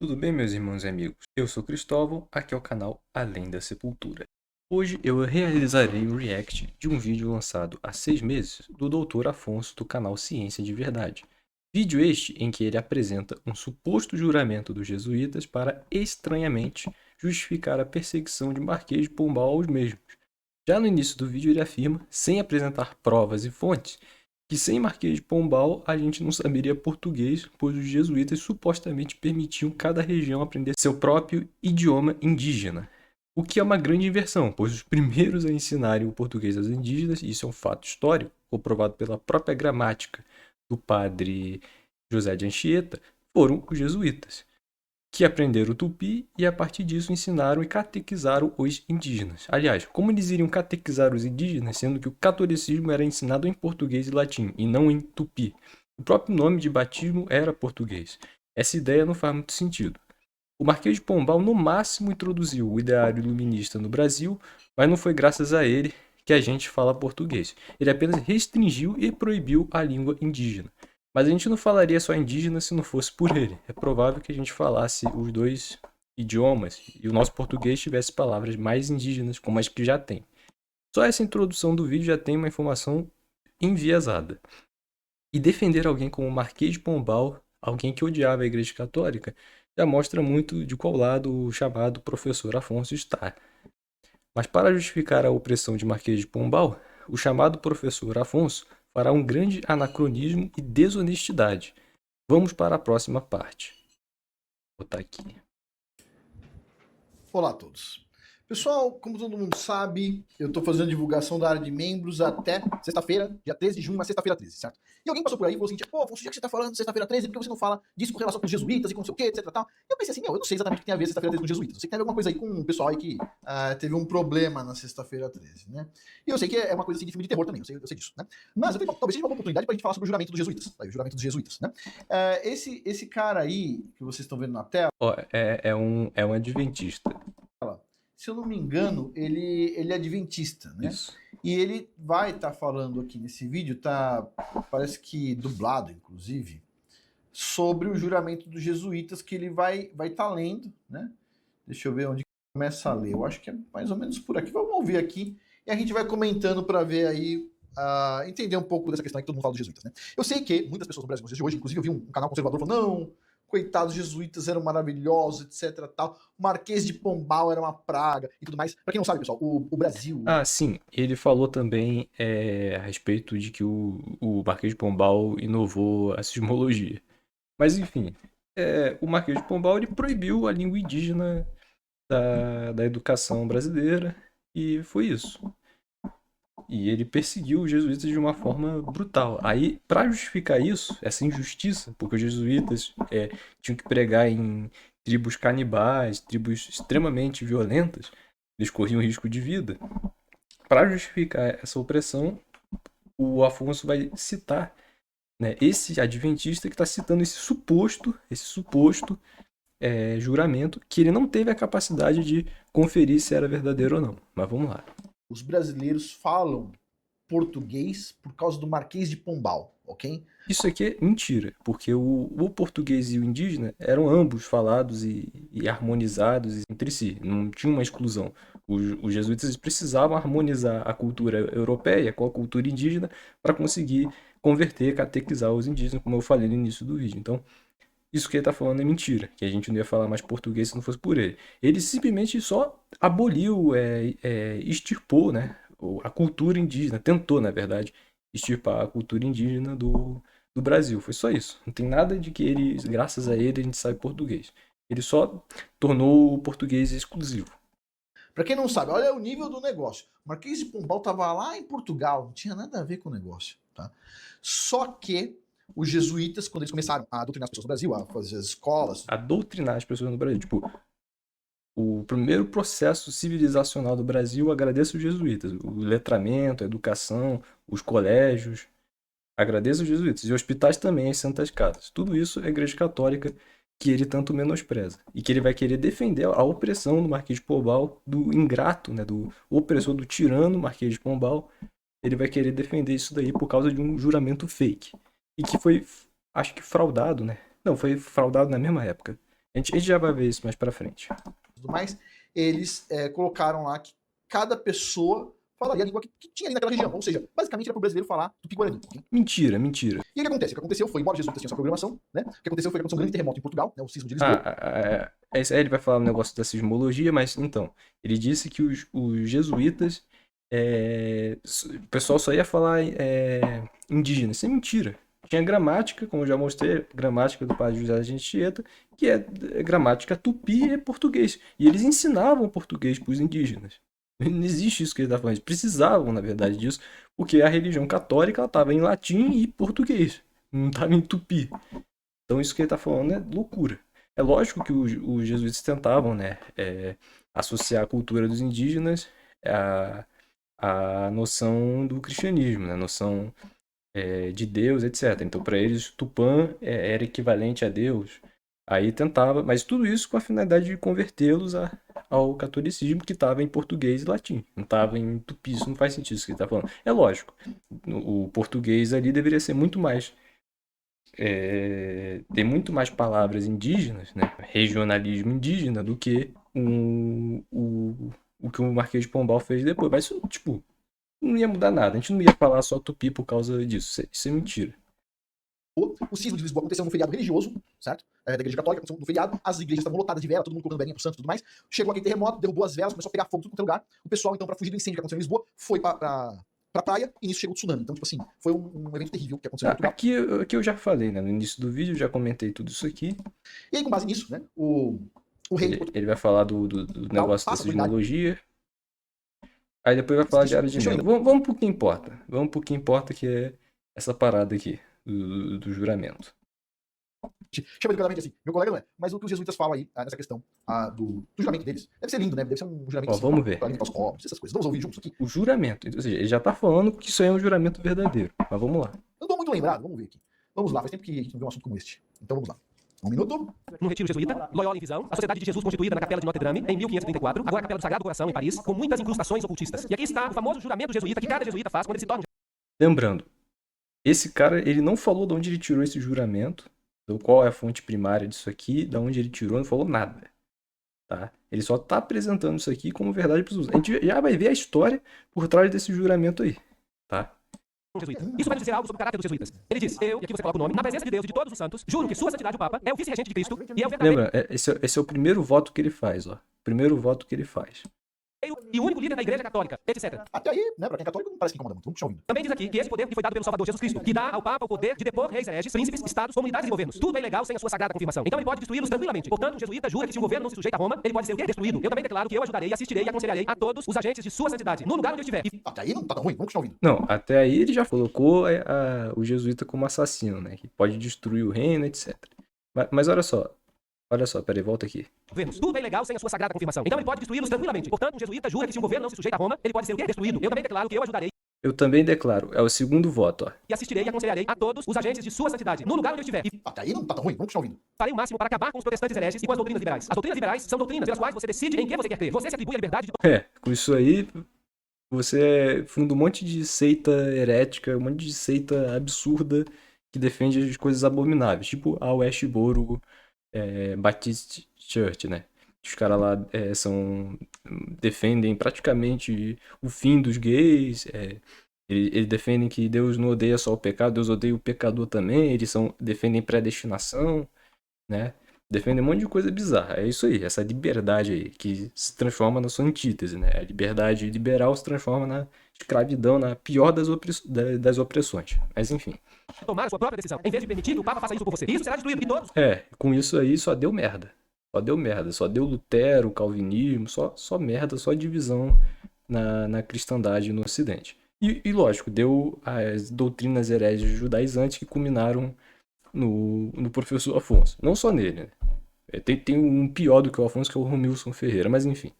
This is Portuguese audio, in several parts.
Tudo bem, meus irmãos e amigos? Eu sou Cristóvão, aqui é o canal Além da Sepultura. Hoje eu realizarei o react de um vídeo lançado há 6 meses do Dr. Afonso do canal Ciência de Verdade. Vídeo este em que ele apresenta um suposto juramento dos jesuítas para, estranhamente, justificar a perseguição de Marquês de Pombal aos mesmos. Já no início do vídeo ele afirma, sem apresentar provas e fontes, que sem Marquês de Pombal a gente não saberia português, pois os jesuítas supostamente permitiam cada região aprender seu próprio idioma indígena. O que é uma grande inversão, pois os primeiros a ensinarem o português aos indígenas, e isso é um fato histórico, comprovado pela própria gramática do padre José de Anchieta, foram os jesuítas, que aprenderam o tupi e a partir disso ensinaram e catequizaram os indígenas. Aliás, como eles iriam catequizar os indígenas, sendo que o catolicismo era ensinado em português e latim, e não em tupi? O próprio nome de batismo era português. Essa ideia não faz muito sentido. O Marquês de Pombal, no máximo, introduziu o ideário iluminista no Brasil, mas não foi graças a ele que a gente fala português. Ele apenas restringiu e proibiu a língua indígena. Mas a gente não falaria só indígena se não fosse por ele. É provável que a gente falasse os dois idiomas e o nosso português tivesse palavras mais indígenas, como as que já tem. Só essa introdução do vídeo já tem uma informação enviesada. E defender alguém como Marquês de Pombal, alguém que odiava a Igreja Católica, já mostra muito de qual lado o chamado professor Afonso está. Mas para justificar a opressão de Marquês de Pombal, o chamado professor Afonso fará um grande anacronismo e desonestidade. Vamos para a próxima parte. Vou botar aqui. Olá a todos. Pessoal, como todo mundo sabe, eu estou fazendo divulgação da área de membros até sexta-feira, dia 13 de junho, uma sexta-feira 13, certo? E alguém passou por aí e falou assim, pô, Afonso, já que você está falando sexta-feira 13, por que você não fala disso com relação com os jesuítas e com não sei o quê, etc tal? E eu pensei assim, eu não sei exatamente o que tem a ver sexta-feira 13 com os jesuítas. Eu sei que tem alguma coisa aí com um pessoal aí que teve um problema na sexta-feira 13, né? E eu sei que é uma coisa assim de filme de terror também, eu sei disso, né? Mas eu falei, talvez seja uma oportunidade pra gente falar sobre o juramento dos jesuítas, o juramento dos jesuítas, né? Esse cara aí, que vocês estão vendo na tela, Ó, é um adventista. se eu não me engano, ele é adventista, né? Isso. E ele vai estar falando aqui nesse vídeo, tá, parece que dublado, inclusive, sobre o juramento dos jesuítas que ele vai estar lendo, né? Deixa eu ver onde começa a ler. Eu acho que é mais ou menos por aqui. Vamos ouvir aqui e a gente vai comentando para ver aí, entender um pouco dessa questão que todo mundo fala dos jesuítas, né? Eu sei que muitas pessoas no Brasil nos dias de hoje, inclusive eu vi um canal conservador falando, não, coitados, jesuítas eram maravilhosos, etc, tal. O Marquês de Pombal era uma praga e tudo mais. Pra quem não sabe, pessoal, o Brasil... Ah, sim. Ele falou também a respeito de que o Marquês de Pombal inovou a sismologia. Mas enfim, o Marquês de Pombal ele proibiu a língua indígena da educação brasileira e foi isso. E ele perseguiu os jesuítas de uma forma brutal. Aí, para justificar isso, essa injustiça, porque os jesuítas tinham que pregar em tribos canibais, tribos extremamente violentas, eles corriam risco de vida. Para justificar essa opressão, o Afonso vai citar, né, esse adventista que está citando esse suposto juramento que ele não teve a capacidade de conferir se era verdadeiro ou não. Mas vamos lá. Os brasileiros falam português por causa do Marquês de Pombal, ok? Isso aqui é mentira, porque o português e o indígena eram ambos falados e harmonizados entre si, não tinha uma exclusão. Os jesuítas precisavam harmonizar a cultura europeia com a cultura indígena para conseguir converter, catequizar os indígenas, como eu falei no início do vídeo. Então, isso que ele está falando é mentira, que a gente não ia falar mais português se não fosse por ele. Ele simplesmente só aboliu, extirpou, né, a cultura indígena, tentou, na verdade, extirpar a cultura indígena do Brasil. Foi só isso. Não tem nada de que ele, graças a ele, a gente sabe português. Ele só tornou o português exclusivo. Pra quem não sabe, olha o nível do negócio. O Marquês de Pombal tava lá em Portugal, não tinha nada a ver com o negócio, tá? Só que os jesuítas, quando eles começaram a doutrinar as pessoas no Brasil, a fazer as escolas... A doutrinar as pessoas no Brasil. Tipo, o primeiro processo civilizacional do Brasil, agradeço os jesuítas. O letramento, a educação, os colégios. Agradeço os jesuítas. E hospitais também, as santas casas. Tudo isso é a Igreja Católica que ele tanto menospreza. E que ele vai querer defender a opressão do Marquês de Pombal, do ingrato, né, do opressor, do tirano Marquês de Pombal. Ele vai querer defender isso daí por causa de um juramento fake. E que foi, acho que fraudado, né? Não, foi fraudado na mesma época. gente já vai ver isso mais pra frente. tudo mais, eles colocaram lá que cada pessoa falaria a língua que tinha ali naquela região. Ou seja, basicamente era para o brasileiro falar Tupi-Guarani. Okay? Mentira. E o que acontece? O que aconteceu foi, embora os jesuítas tinham essa programação, né? O que aconteceu foi que aconteceu um grande terremoto em Portugal, né? O sismo de Lisboa. Aí ele vai falar um negócio da sismologia, mas então, ele disse que os jesuítas, o pessoal só ia falar indígena. Isso é mentira. Tinha gramática, como eu já mostrei, gramática do padre José de Anchieta, que é gramática tupi e português. E eles ensinavam português para os indígenas. Não existe isso que ele está falando. Eles precisavam, na verdade, disso, porque a religião católica estava em latim e português. Não estava em tupi. Então isso que ele está falando é loucura. É lógico que os jesuítas tentavam, né, associar a cultura dos indígenas à noção do cristianismo, né, a noção de Deus, etc. Então, para eles, Tupã era equivalente a Deus. Aí tentava, mas tudo isso com a finalidade de convertê-los ao catolicismo, que estava em português e latim. Não estava em tupi, isso não faz sentido isso que ele está falando. É lógico, o português ali deveria ser muito mais... tem muito mais palavras indígenas, né? Regionalismo indígena, do que o que o Marquês de Pombal fez depois. Mas isso, tipo, não ia mudar nada. A gente não ia falar só tupi por causa disso. Isso é mentira. O sismo de Lisboa aconteceu num feriado religioso, certo? Da igreja católica, aconteceu no feriado, as igrejas estavam lotadas de vela, todo mundo colocando velinha pro santo e tudo mais. Chegou aquele terremoto, derrubou as velas, começou a pegar fogo em tudo quanto é lugar. O pessoal, então, pra fugir do incêndio que aconteceu em Lisboa, foi pra praia e nisso chegou o tsunami. Então, tipo assim, foi um evento terrível que aconteceu em Portugal. Aqui eu já falei, né? No início do vídeo, já comentei tudo isso aqui. E aí, com base nisso, né? O rei... Ele vai falar do negócio da sismologia. Aí depois vai falar de área de membro. Vamos pro que importa. Vamos pro que importa, que é essa parada aqui, do juramento. Chama educadamente assim, meu colega não é. Mas o que os jesuítas falam aí, nessa questão do juramento deles, deve ser lindo, né? Deve ser um juramento assim, vamos ver. Pra alimentar os pobres, essas coisas. Vamos ouvir juntos aqui. O juramento, ou seja, ele já tá falando que isso aí é um juramento verdadeiro. Mas vamos lá. Eu não tô muito lembrado, vamos ver aqui. Vamos lá, faz tempo que a gente não vê um assunto como este. Então vamos lá. Um minuto. No retiro jesuíta, Loyola em Visão, a Sociedade de Jesus constituída na Capela de Notre Dame em 1534, agora a Capela do Sagrado Coração em Paris, com muitas incrustações ocultistas. E aqui está o famoso juramento jesuíta que cada jesuíta faz quando ele se torna... Lembrando, esse cara, ele não falou de onde ele tirou esse juramento, qual é a fonte primária disso aqui, de onde ele tirou, não falou nada. Tá? Ele só está apresentando isso aqui como verdade para os outros. A gente já vai ver a história por trás desse juramento aí. Tá? Jesuíta. Isso vai dizer algo sobre o caráter dos jesuítas. Ele diz, eu, e aqui você coloca o nome, na presença de Deus e de todos os santos, juro que sua santidade o Papa é o vice-regente de Cristo e é o verdadeiro... Lembra, esse é o primeiro voto que ele faz, ó. Primeiro voto que ele faz. E o único líder da Igreja Católica, etc. Até aí, né, pra quem é católico, não parece que incomoda muito. Vamos ouvindo. Também diz aqui que esse poder que foi dado pelo Salvador Jesus Cristo, que dá ao Papa o poder de depor reis, hereges, príncipes, estados, comunidades e governos. Tudo é ilegal sem a sua sagrada confirmação. Então ele pode destruí-los tranquilamente. Portanto, o jesuíta jura que se o governo não se sujeita a Roma, ele pode ser o quê? Destruído. Eu também declaro que eu ajudarei, assistirei e aconselharei a todos os agentes de sua santidade, no lugar onde eu estiver. Até aí não tá tão ruim, vamos ouvindo. Não, até aí ele já colocou o jesuíta como assassino, né? Que pode destruir o reino, etc. Mas olha só, peraí, volta aqui. Tudo é ilegal sem a sua sagrada confirmação. Então ele pode destruí-los tranquilamente. Portanto, o jesuíta jura que se o governo não se sujeita a Roma, ele pode ser o quê? Destruído. Eu também declaro que eu ajudarei. Eu também declaro, é o segundo voto, ó. E assistirei e aconselharei a todos os agentes de sua santidade, no lugar onde eu estiver. Até aí não tá tão ruim, vamos ouvindo. Farei o máximo para acabar com os protestantes hereges e com as doutrinas liberais. As doutrinas liberais são doutrinas pelas quais você decide em que você quer crer. Você se atribui a liberdade de... Com isso aí, você funda um monte de seita herética, um monte de seita absurda que defende as coisas abomináveis, tipo a Westboro Baptist Church, né? Os caras lá defendem praticamente o fim dos gays, eles defendem que Deus não odeia só o pecado, Deus odeia o pecador também, defendem predestinação, né? Defendem um monte de coisa bizarra. É isso aí, essa liberdade aí, que se transforma na sua antítese, né? A liberdade liberal se transforma na escravidão, na pior das opressões. Mas enfim. Tomar a sua própria decisão, em vez de permitir que o Papa faça isso por você. Isso será destruído, e todos... Com isso aí só deu merda. Só deu Lutero, calvinismo, só merda, só divisão na cristandade no Ocidente. E lógico, deu as doutrinas herégias judaizantes que culminaram no professor Afonso. Não só nele, né? Tem um pior do que o Afonso, que é o Romilson Ferreira, mas enfim.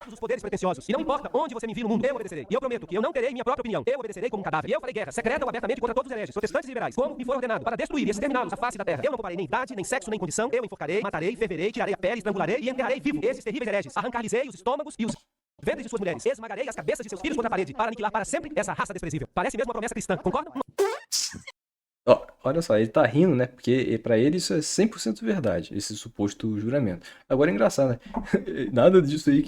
Os poderes pretensiosos. E não importa onde você me envie no mundo, eu obedecerei. E eu prometo que eu não terei minha própria opinião. Eu obedecerei como um cadáver. E eu farei guerra, secreta ou abertamente, contra todos os hereges, protestantes e liberais, como me foi ordenado, para destruir e exterminá-los da face da terra. Eu não pouparei nem idade, nem sexo, nem condição. Eu enforcarei, matarei, ferverei, tirarei a pele, estrangularei e enterrarei vivo esses terríveis hereges. Arrancar-lhes-ei os estômagos e os ventres de suas mulheres. Esmagarei as cabeças de seus filhos contra a parede, para aniquilar para sempre essa raça desprezível. Parece mesmo uma promessa cristã, concordam? Ó, olha só, ele tá rindo, né? Porque pra ele isso é 100% verdade, esse suposto juramento. Agora é engraçado, né? Nada disso aí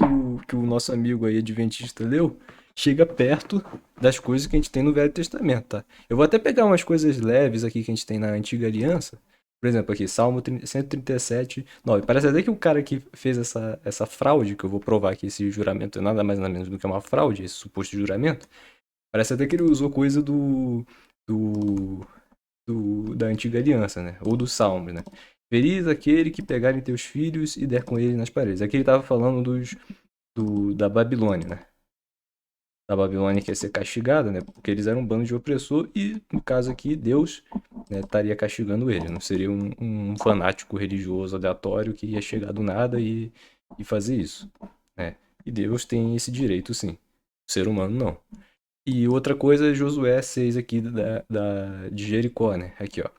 que o nosso amigo aí adventista leu chega perto das coisas que a gente tem no Velho Testamento, tá? Eu vou até pegar umas coisas leves aqui que a gente tem na Antiga Aliança. Por exemplo, aqui, Salmo 137, 9. Parece até que o cara que fez essa fraude, que eu vou provar que esse juramento é nada mais nada menos do que uma fraude, esse suposto juramento, parece até que ele usou coisa do da antiga aliança, né? Ou dos salmos, né? Feliz aquele que pegarem teus filhos e der com eles nas paredes. Aqui ele estava falando da Babilônia, né? Da Babilônia que ia ser castigada, né? Porque eles eram um bando de opressor e, no caso aqui, Deus, né, estaria castigando eles. Não seria um fanático religioso aleatório que ia chegar do nada e fazer isso, né? E Deus tem esse direito, sim. O ser humano, não. E outra coisa é Josué 6 aqui de Jericó, né? Aqui, ó.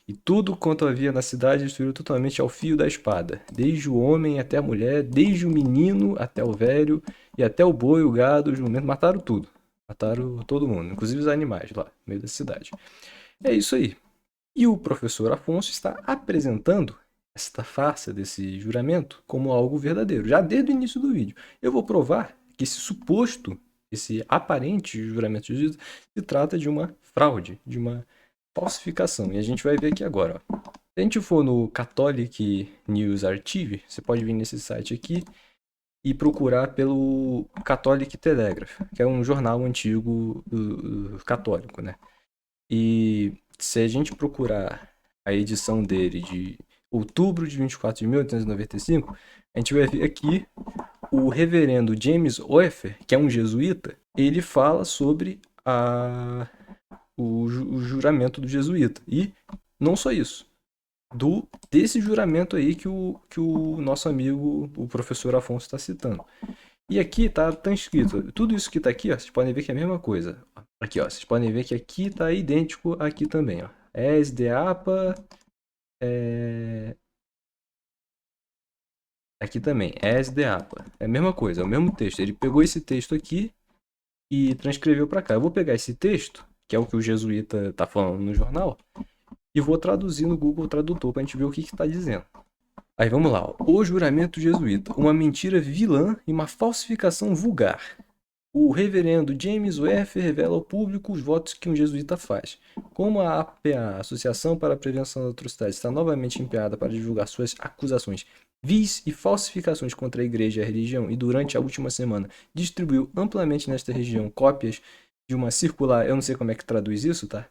E tudo quanto havia na cidade destruiu totalmente ao fio da espada, desde o homem até a mulher, desde o menino até o velho, e até o boi, o gado, o jumento, mataram tudo. Mataram todo mundo, inclusive os animais lá, no meio da cidade. É isso aí. E o professor Afonso está apresentando esta farsa desse juramento como algo verdadeiro, já desde o início do vídeo. Eu vou provar que esse aparente juramento de Jesus se trata de uma fraude, de uma falsificação. E a gente vai ver aqui agora, ó. Se a gente for no Catholic News Archive, você pode vir nesse site aqui e procurar pelo Catholic Telegraph, que é um jornal antigo católico, né? E se a gente procurar a edição dele de outubro de 24 de 1895, a gente vai ver aqui o reverendo James Oeffer, que é um jesuíta, ele fala sobre o juramento do jesuíta. E não só isso, desse juramento aí que o nosso amigo, o professor Afonso, está citando. E aqui tá escrito, tudo isso que tá aqui, ó, vocês podem ver que é a mesma coisa. Aqui, ó, vocês podem ver que aqui tá idêntico aqui também, ó. Es de APA, aqui também, es de APA. É a mesma coisa, é o mesmo texto. Ele pegou esse texto aqui e transcreveu para cá. Eu vou pegar esse texto, que é o que o jesuíta tá falando no jornal, e vou traduzir no Google Tradutor pra gente ver o que tá dizendo. Aí vamos lá, ó. O juramento jesuíta, uma mentira vilã e uma falsificação vulgar. O reverendo James Oeffer revela ao público os votos que um jesuíta faz. Como a APA, Associação para a Prevenção da Atrocidade, está novamente empenhada para divulgar suas acusações vis e falsificações contra a igreja e a religião, e durante a última semana distribuiu amplamente nesta região cópias de uma circular, eu não sei como é que traduz isso, tá?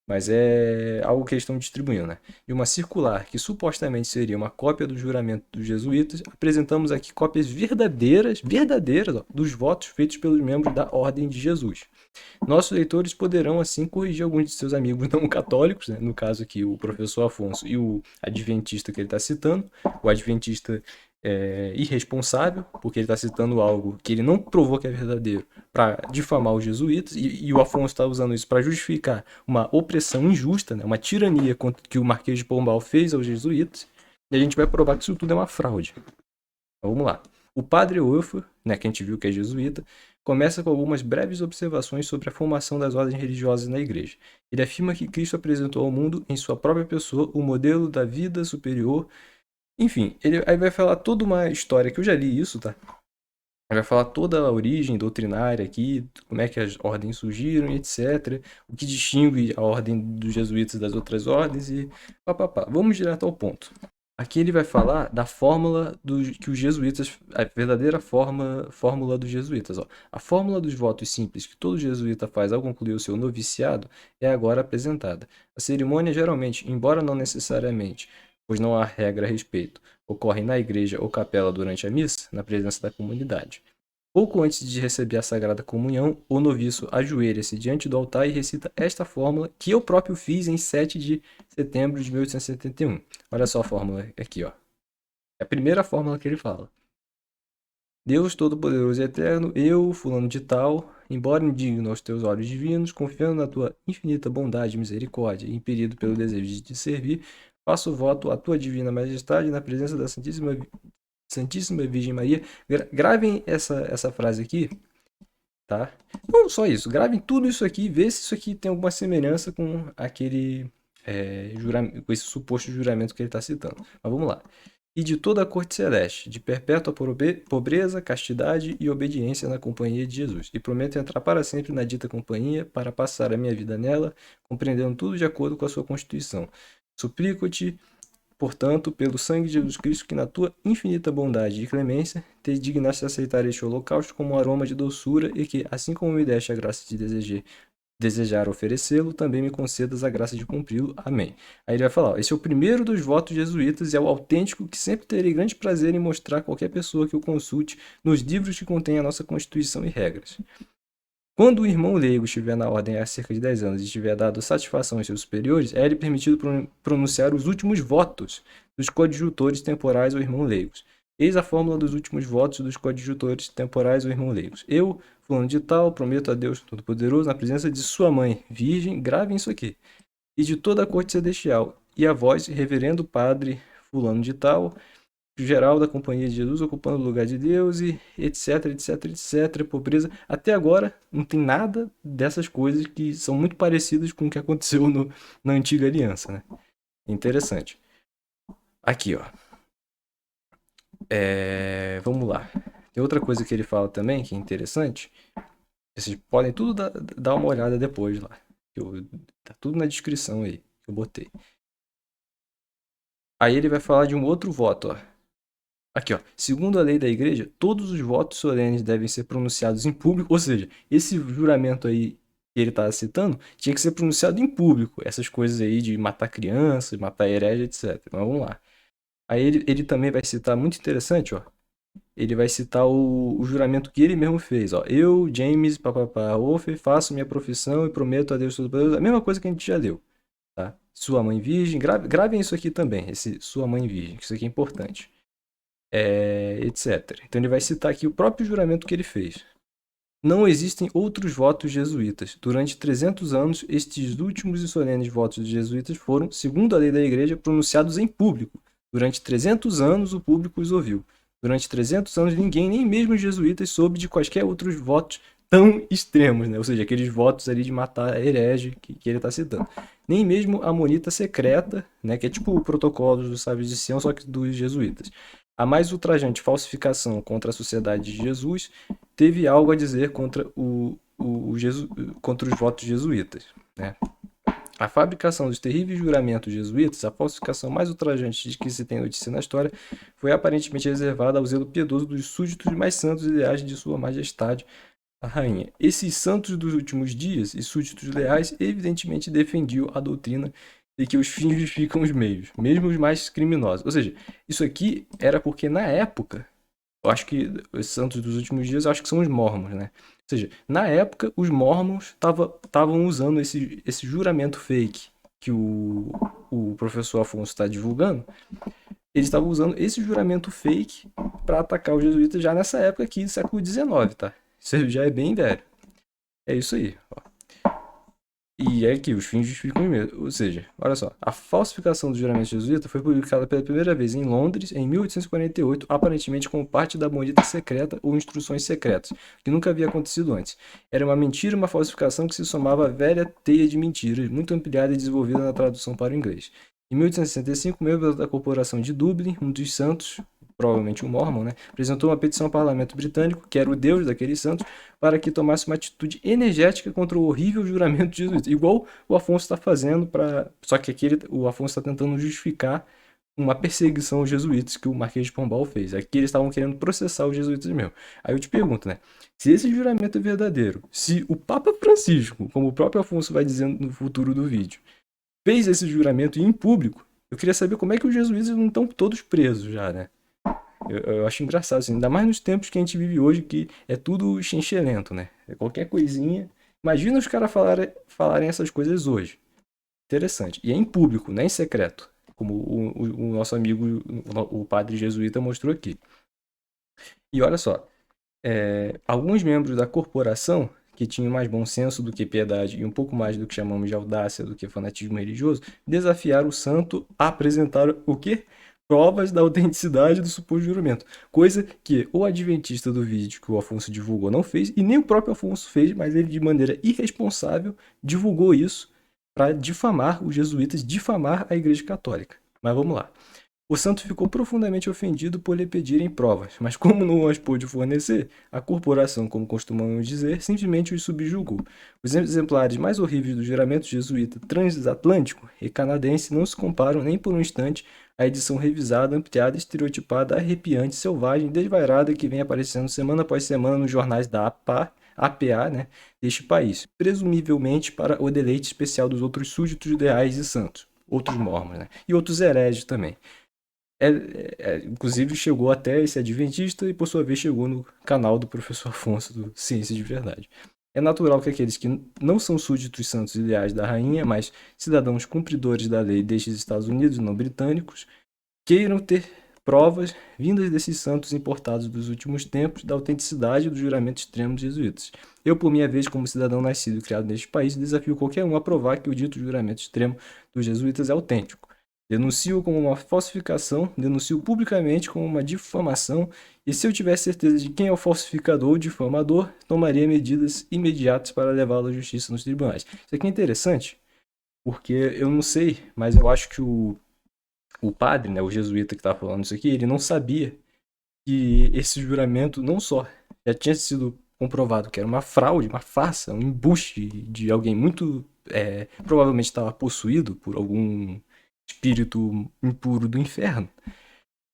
Mas é algo que eles estão distribuindo, né? De uma circular que supostamente seria uma cópia do juramento dos jesuítas, apresentamos aqui cópias verdadeiras, ó, dos votos feitos pelos membros da Ordem de Jesus. Nossos leitores poderão, assim, corrigir alguns de seus amigos não católicos, né? No caso aqui, o professor Afonso e o adventista que ele está citando. O adventista é irresponsável, porque ele está citando algo que ele não provou que é verdadeiro para difamar os jesuítas, e o Afonso está usando isso para justificar uma opressão injusta, né? Uma tirania que o Marquês de Pombal fez aos jesuítas, e a gente vai provar que isso tudo é uma fraude. Então, vamos lá. O padre Oeffer, né, que a gente viu que é jesuíta, começa com algumas breves observações sobre a formação das ordens religiosas na igreja. Ele afirma que Cristo apresentou ao mundo, em sua própria pessoa, o modelo da vida superior. Enfim, ele aí vai falar toda uma história, que eu já li isso, tá? Ele vai falar toda a origem doutrinária aqui, como é que as ordens surgiram e etc. O que distingue a ordem dos jesuítas das outras ordens e papapá. Vamos direto ao ponto. Aqui ele vai falar da fórmula que os jesuítas, a verdadeira fórmula dos jesuítas. Ó. A fórmula dos votos simples que todo jesuíta faz ao concluir o seu noviciado é agora apresentada. A cerimônia geralmente, embora não necessariamente, pois não há regra a respeito, ocorre na igreja ou capela durante a missa, na presença da comunidade. Pouco antes de receber a Sagrada Comunhão, o noviço ajoelha-se diante do altar e recita esta fórmula que eu próprio fiz em 7 de setembro de 1871. Olha só a fórmula aqui, ó. É a primeira fórmula que ele fala. Deus Todo-Poderoso e Eterno, eu, fulano de tal, embora indigno aos teus olhos divinos, confiando na tua infinita bondade e misericórdia, e impelido pelo desejo de te servir, faço voto à tua divina majestade na presença da Santíssima Virgem Maria. Gravem essa frase aqui, tá? Não só isso, gravem tudo isso aqui e vê se isso aqui tem alguma semelhança com aquele com esse suposto juramento que ele está citando. Mas vamos lá. E de toda a corte celeste, de perpétua pobreza, castidade e obediência na companhia de Jesus. E prometo entrar para sempre na dita companhia, para passar a minha vida nela, compreendendo tudo de acordo com a sua constituição. Suplico-te, portanto, pelo sangue de Jesus Cristo, que na tua infinita bondade e clemência, te dignaste aceitar este holocausto como um aroma de doçura e que, assim como me deste a graça de desejar oferecê-lo, também me concedas a graça de cumpri-lo. Amém. Aí ele vai falar, ó, esse é o primeiro dos votos jesuítas e é o autêntico que sempre terei grande prazer em mostrar a qualquer pessoa que o consulte nos livros que contêm a nossa Constituição e regras. Quando o irmão leigo estiver na ordem há cerca de 10 anos e tiver dado satisfação aos seus superiores, é-lhe permitido pronunciar os últimos votos dos coadjutores temporais ou irmão leigos. Eis a fórmula dos últimos votos dos coadjutores temporais ou irmão leigos. Eu, fulano de tal, prometo a Deus Todo-Poderoso, na presença de sua mãe, virgem, gravem isso aqui, e de toda a corte celestial, e a vós, reverendo padre fulano de tal, geral da Companhia de Jesus, ocupando o lugar de Deus, e etc, etc, etc, pobreza. Até agora, não tem nada dessas coisas que são muito parecidas com o que aconteceu na Antiga Aliança, né? Interessante. Aqui, ó. Vamos lá. Tem outra coisa que ele fala também, que é interessante. Vocês podem tudo dar uma olhada depois lá. Tá tudo na descrição aí, que eu botei. Aí ele vai falar de um outro voto, ó. Aqui, ó. Segundo a lei da igreja, todos os votos solenes devem ser pronunciados em público. Ou seja, esse juramento aí que ele tá citando tinha que ser pronunciado em público. Essas coisas aí de matar crianças, matar herege, etc. Mas vamos lá. Aí ele também vai citar, muito interessante, ó. Ele vai citar o juramento que ele mesmo fez, ó. Eu, James, papapá, Wolfe, faço minha profissão e prometo a Deus Todo-Poderoso. A mesma coisa que a gente já leu, tá? Sua mãe virgem, gravem isso aqui também, esse sua mãe virgem, que isso aqui é importante. Etc. Então ele vai citar aqui o próprio juramento que ele fez. Não existem outros votos jesuítas. Durante 300 anos, estes últimos e solenes votos dos jesuítas foram, segundo a lei da igreja, pronunciados em público. Durante 300 anos, o público os ouviu. Durante 300 anos, ninguém, nem mesmo os jesuítas, soube de quaisquer outros votos tão extremos, né? Ou seja, aqueles votos ali de matar herege que ele está citando. Nem mesmo a monita secreta, né? Que é tipo o protocolo dos sábios de Sião, só que dos jesuítas. A mais ultrajante falsificação contra a sociedade de Jesus teve algo a dizer contra contra os votos jesuítas, né? A fabricação dos terríveis juramentos jesuítas, a falsificação mais ultrajante de que se tem notícia na história, foi aparentemente reservada ao zelo piedoso dos súditos mais santos e leais de Sua Majestade, a Rainha. Esses santos dos últimos dias e súditos leais evidentemente defendiam a doutrina de que os fins justificam os meios, mesmo os mais criminosos. Ou seja, isso aqui era porque na época, eu acho que os santos dos últimos dias, eu acho que são os mormons, né? Ou seja, na época, os mormons estavam usando esse juramento fake que o professor Afonso está divulgando. Eles estavam usando esse juramento fake para atacar os jesuítas já nessa época aqui, século XIX, tá? Isso já é bem velho. É isso aí, ó. E é aqui, os fins justificam o meio. Ou seja, olha só, a falsificação do juramento jesuíta foi publicada pela primeira vez em Londres em 1848, aparentemente como parte da monita secreta ou instruções secretas, que nunca havia acontecido antes. Era uma mentira, uma falsificação que se somava à velha teia de mentiras, muito ampliada e desenvolvida na tradução para o inglês. Em 1865, membros da Corporação de Dublin, um dos santos, provavelmente um mormon, né, apresentou uma petição ao parlamento britânico, que era o deus daqueles santos, para que tomasse uma atitude energética contra o horrível juramento jesuíta. Igual o Afonso está fazendo, só que aqui o Afonso está tentando justificar uma perseguição aos jesuítas que o Marquês de Pombal fez. Aqui eles estavam querendo processar os jesuítas mesmo. Aí eu te pergunto, né? Se esse juramento é verdadeiro, se o Papa Francisco, como o próprio Afonso vai dizendo no futuro do vídeo, fez esse juramento em público, eu queria saber como é que os jesuítas não estão todos presos já, né? Eu acho engraçado, assim, ainda mais nos tempos que a gente vive hoje, que é tudo chinchilento, né? Qualquer coisinha. Imagina os caras falarem essas coisas hoje. Interessante. E é em público, não é em secreto. Como o nosso amigo, o padre jesuíta, mostrou aqui. E olha só. Alguns membros da corporação, que tinham mais bom senso do que piedade e um pouco mais do que chamamos de audácia do que fanatismo religioso, desafiaram o santo a apresentar o quê? provas da autenticidade do suposto juramento. Coisa que o adventista do vídeo que o Afonso divulgou não fez, e nem o próprio Afonso fez, mas ele de maneira irresponsável divulgou isso para difamar os jesuítas, difamar a Igreja Católica. Mas vamos lá. O santo ficou profundamente ofendido por lhe pedirem provas, mas como não as pôde fornecer, a corporação, como costumamos dizer, simplesmente os subjugou. Os exemplares mais horríveis do juramento jesuíta transatlântico e canadense não se comparam nem por um instante à edição revisada, ampliada, estereotipada, arrepiante, selvagem, desvairada que vem aparecendo semana após semana nos jornais da APA, né, deste país, presumivelmente para o deleite especial dos outros súditos ideais e santos, outros mormons, né, e outros hereges também. Inclusive chegou até esse adventista e por sua vez chegou no canal do professor Afonso do Ciência de Verdade. É natural que aqueles que não são súditos santos ideais da rainha, mas cidadãos cumpridores da lei destes Estados Unidos, não britânicos, queiram ter provas vindas desses santos importados dos últimos tempos da autenticidade do juramento extremo dos jesuítas. Eu, por minha vez, como cidadão nascido e criado neste país, desafio qualquer um a provar que o dito juramento extremo dos jesuítas é autêntico. Denuncio como uma falsificação, denuncio publicamente como uma difamação, e se eu tivesse certeza de quem é o falsificador ou difamador, tomaria medidas imediatas para levá-lo à justiça nos tribunais. Isso aqui é interessante, porque eu não sei, mas eu acho que o padre, né, o jesuíta que estava falando isso aqui, ele não sabia que esse juramento não só já tinha sido comprovado que era uma fraude, uma farsa, um embuste de alguém muito, provavelmente estava possuído por algum espírito impuro do inferno,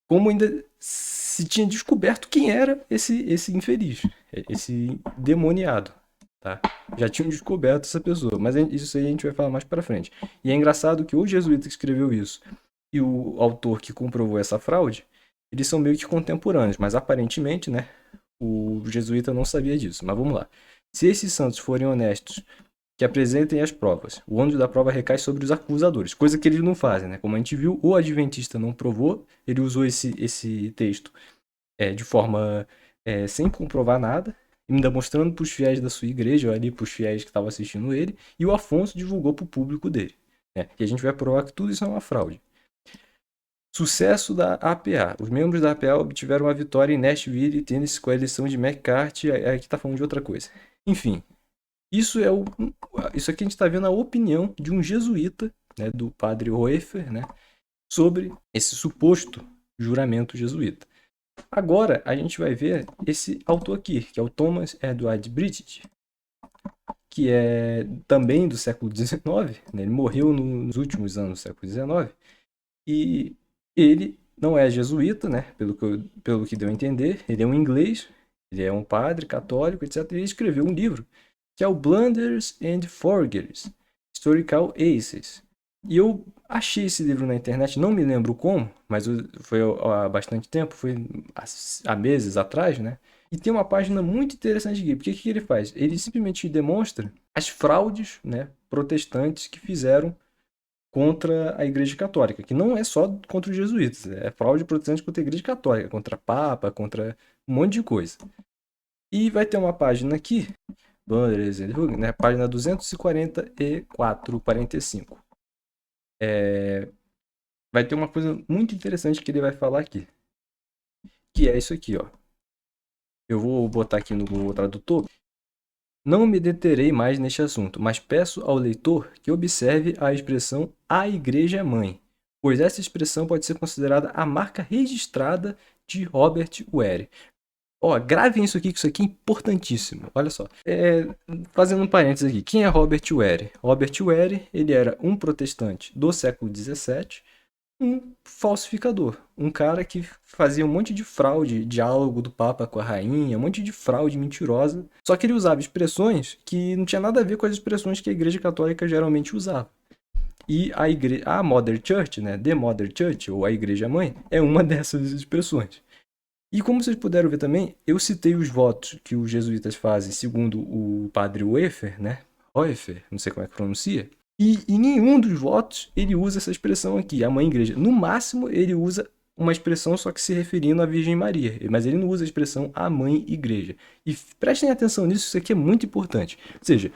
como ainda se tinha descoberto quem era esse infeliz, esse demoniado, tá? Já tinham descoberto essa pessoa, mas isso aí a gente vai falar mais pra frente. E é engraçado que o jesuíta que escreveu isso e o autor que comprovou essa fraude, eles são meio que contemporâneos, mas aparentemente, né, o jesuíta não sabia disso. Mas vamos lá. Se esses santos forem honestos, que apresentem as provas. O ônus da prova recai sobre os acusadores, coisa que eles não fazem, né? Como a gente viu, o adventista não provou, ele usou esse texto de forma sem comprovar nada, ainda mostrando para os fiéis da sua igreja, ali para os fiéis que estavam assistindo ele, e o Afonso divulgou para o público dele. Né? E a gente vai provar que tudo isso é uma fraude. Sucesso da APA. Os membros da APA obtiveram a vitória em Nashville e Tennessee com a eleição de McCarthy. Aqui está falando de outra coisa. Enfim. Isso aqui a gente está vendo a opinião de um jesuíta, né, do padre Hoefer, né, sobre esse suposto juramento jesuíta. Agora a gente vai ver esse autor aqui, que é o Thomas Edward Bridget, que é também do século XIX, né, ele morreu nos últimos anos do século XIX, e ele não é jesuíta, né, pelo que deu a entender, ele é um inglês, ele é um padre católico, etc. E ele escreveu um livro que é o Blunders and Forgeries, Historical Aces. E eu achei esse livro na internet, não me lembro como, mas foi há bastante tempo, foi há meses atrás, né? E tem uma página muito interessante aqui, porque o que ele faz? Ele simplesmente demonstra as fraudes, né, protestantes que fizeram contra a Igreja Católica, que não é só contra os jesuítas, é fraude protestante contra a Igreja Católica, contra Papa, contra um monte de coisa. E vai ter uma página aqui, né, página 244, 45. Vai ter uma coisa muito interessante que ele vai falar aqui, que é isso aqui, ó. Eu vou botar aqui no Google Tradutor. Não me deterei mais neste assunto, mas peço ao leitor que observe a expressão "a Igreja Mãe", pois essa expressão pode ser considerada a marca registrada de Robert Ware. Ó, gravem isso aqui, que isso aqui é importantíssimo. Olha só. Fazendo um parênteses aqui. Quem é Robert Ware? Robert Ware, ele era um protestante do século XVII, um falsificador. Um cara que fazia um monte de fraude, diálogo do Papa com a rainha, um monte de fraude mentirosa. Só que ele usava expressões que não tinha nada a ver com as expressões que a Igreja Católica geralmente usava. E a Mother Church, né, The Mother Church, ou a Igreja Mãe, é uma dessas expressões. E como vocês puderam ver também, eu citei os votos que os jesuítas fazem segundo o padre Hoefer, né? Hoefer, não sei como é que pronuncia. E em nenhum dos votos ele usa essa expressão aqui, a Mãe Igreja. No máximo ele usa uma expressão só que se referindo à Virgem Maria, mas ele não usa a expressão a Mãe Igreja. E prestem atenção nisso, isso aqui é muito importante. Ou seja,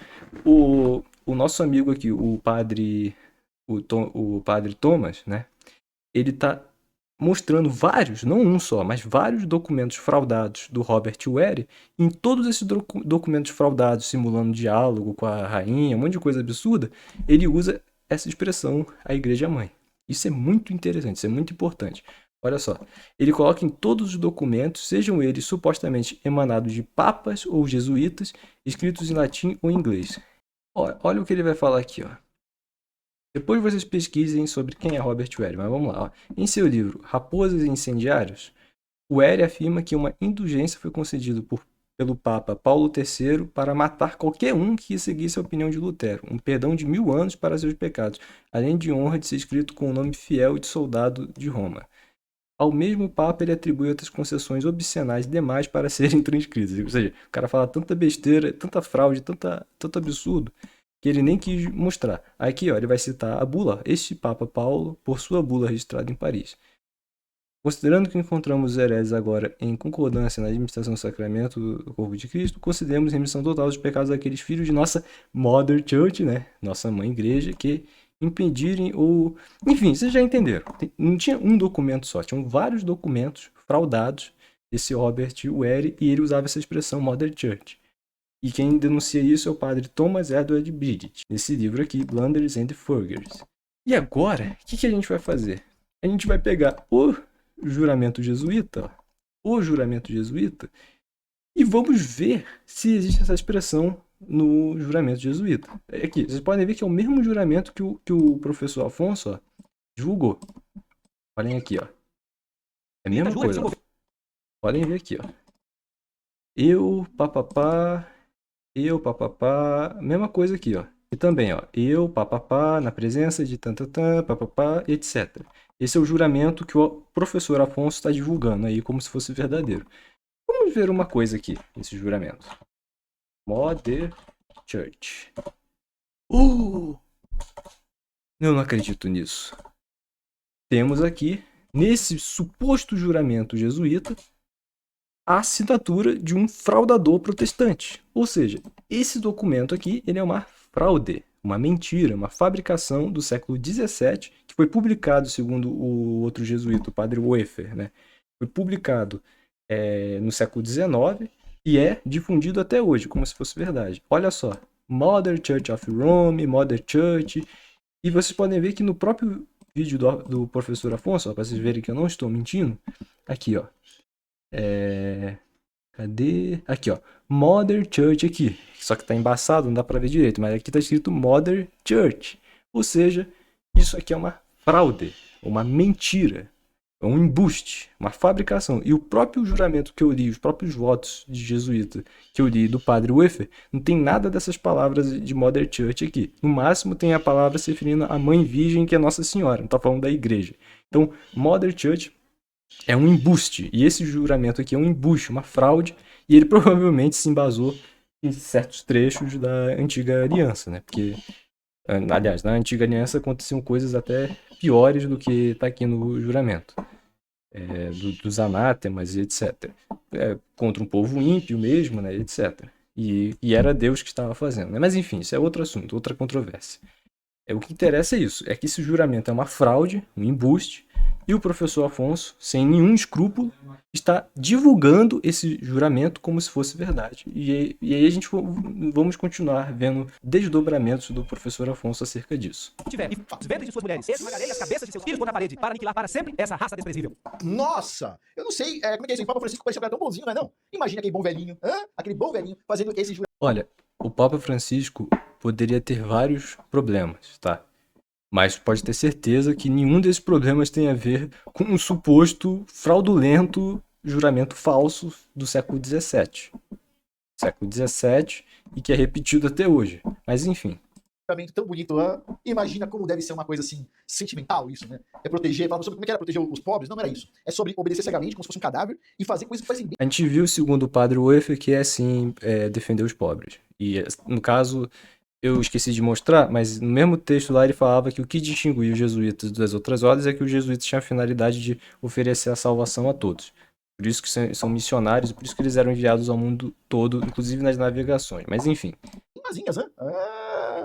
o nosso amigo aqui, o padre Thomas, né? Ele está mostrando vários, não um só, mas vários documentos fraudados do Robert Wary. Em todos esses documentos fraudados, simulando diálogo com a rainha, um monte de coisa absurda, ele usa essa expressão, a Igreja Mãe. Isso é muito interessante, isso é muito importante. Olha só, ele coloca em todos os documentos, sejam eles supostamente emanados de papas ou jesuítas, escritos em latim ou inglês. Olha o que ele vai falar aqui, ó. Depois vocês pesquisem sobre quem é Robert Wary, mas vamos lá. Ó. Em seu livro Raposas e Incendiários, Wary afirma que uma indulgência foi concedida pelo Papa Paulo III para matar qualquer um que seguisse a opinião de Lutero, um perdão de 1000 anos para seus pecados, além de honra de ser escrito com o nome fiel de soldado de Roma. Ao mesmo Papa ele atribui outras concessões obscenais demais para serem transcritas. Ou seja, o cara fala tanta besteira, tanta fraude, tanto absurdo, que ele nem quis mostrar. Aqui, ó, ele vai citar a bula, este Papa Paulo, por sua bula registrada em Paris. Considerando que encontramos os hereges agora em concordância na administração do sacramento do corpo de Cristo, consideramos remissão total dos pecados daqueles filhos de nossa Mother Church, né? Nossa mãe igreja, que impedirem ou... Enfim, vocês já entenderam. Não tinha um documento só, tinham vários documentos fraudados desse Robert Wary e ele usava essa expressão Mother Church. E quem denuncia isso é o padre Thomas Edward Bridget, nesse livro aqui, Blunders and Furgers. E agora, o que a gente vai fazer? A gente vai pegar o juramento jesuíta, e vamos ver se existe essa expressão no juramento jesuíta. Aqui, vocês podem ver que é o mesmo juramento que o professor Afonso, ó, divulgou. Olhem aqui, ó. É a mesma coisa. Ó. Podem ver aqui, ó. Eu, papapá, mesma coisa aqui, ó. E também, ó, eu, papapá, na presença de tantatã, papapá, etc. Esse é o juramento que o professor Afonso está divulgando aí como se fosse verdadeiro. Vamos ver uma coisa aqui, nesse juramento. Mother Church. Eu não acredito nisso. Temos aqui, nesse suposto juramento jesuíta, a assinatura de um fraudador protestante. Ou seja, esse documento aqui ele é uma fraude, uma mentira, uma fabricação do século XVII, que foi publicado, segundo o outro jesuíta, o padre Weffer, né? Foi publicado no século XIX e é difundido até hoje, como se fosse verdade. Olha só, Mother Church of Rome, Mother Church, e vocês podem ver que no próprio vídeo do professor Afonso, para vocês verem que eu não estou mentindo, aqui, ó. Cadê? Aqui, ó. Mother Church aqui. Só que tá embaçado, não dá pra ver direito. Mas aqui tá escrito Mother Church. Ou seja, isso aqui é uma fraude. Uma mentira. É um embuste. Uma fabricação. E o próprio juramento que eu li, os próprios votos de jesuíta que eu li do padre Weffer, não tem nada dessas palavras de Mother Church aqui. No máximo tem a palavra se referindo à Mãe Virgem, que é Nossa Senhora. Não tá falando da igreja. Então, Mother Church é um embuste, e esse juramento aqui é um embuste, uma fraude, e ele provavelmente se embasou em certos trechos da Antiga Aliança, né? Porque, aliás, na Antiga Aliança aconteciam coisas até piores do que está aqui no juramento, dos anátemas e etc. Contra um povo ímpio mesmo, né? Etc. E era Deus que estava fazendo, né? Mas enfim, isso é outro assunto, outra controvérsia. O que interessa é isso, é que esse juramento é uma fraude, um embuste, e o professor Afonso, sem nenhum escrúpulo, está divulgando esse juramento como se fosse verdade. E aí a gente vamos continuar vendo desdobramentos do professor Afonso acerca disso. Tiver e os ventres de suas mulheres, esmagarei as cabeças de seus filhos contra a parede, para aniquilar para sempre essa raça desprezível. Nossa, eu não sei como é que é isso. O Papa Francisco parecia um cara tão bonzinho, não é não? Imagina aquele bom velhinho, aquele bom velhinho fazendo esse juramento. Olha, o Papa Francisco poderia ter vários problemas, tá? Mas pode ter certeza que nenhum desses problemas tem a ver com um suposto fraudulento juramento falso do século XVII. Século XVII e que é repetido até hoje. Mas enfim. Juramento tão bonito, imagina como deve ser uma coisa assim, sentimental isso, né? É proteger, falava sobre como é que era proteger os pobres, não era isso. É sobre obedecer cegamente, como se fosse um cadáver, e fazer coisas que fazem bem. A gente viu, segundo o padre Weffer, que é assim, defender os pobres. E no caso... Eu esqueci de mostrar, mas no mesmo texto lá ele falava que o que distinguia os jesuítas das outras ordens é que os jesuítas tinham a finalidade de oferecer a salvação a todos. Por isso que são missionários e por isso que eles eram enviados ao mundo todo, inclusive nas navegações. Mas enfim. Imazinhas, né?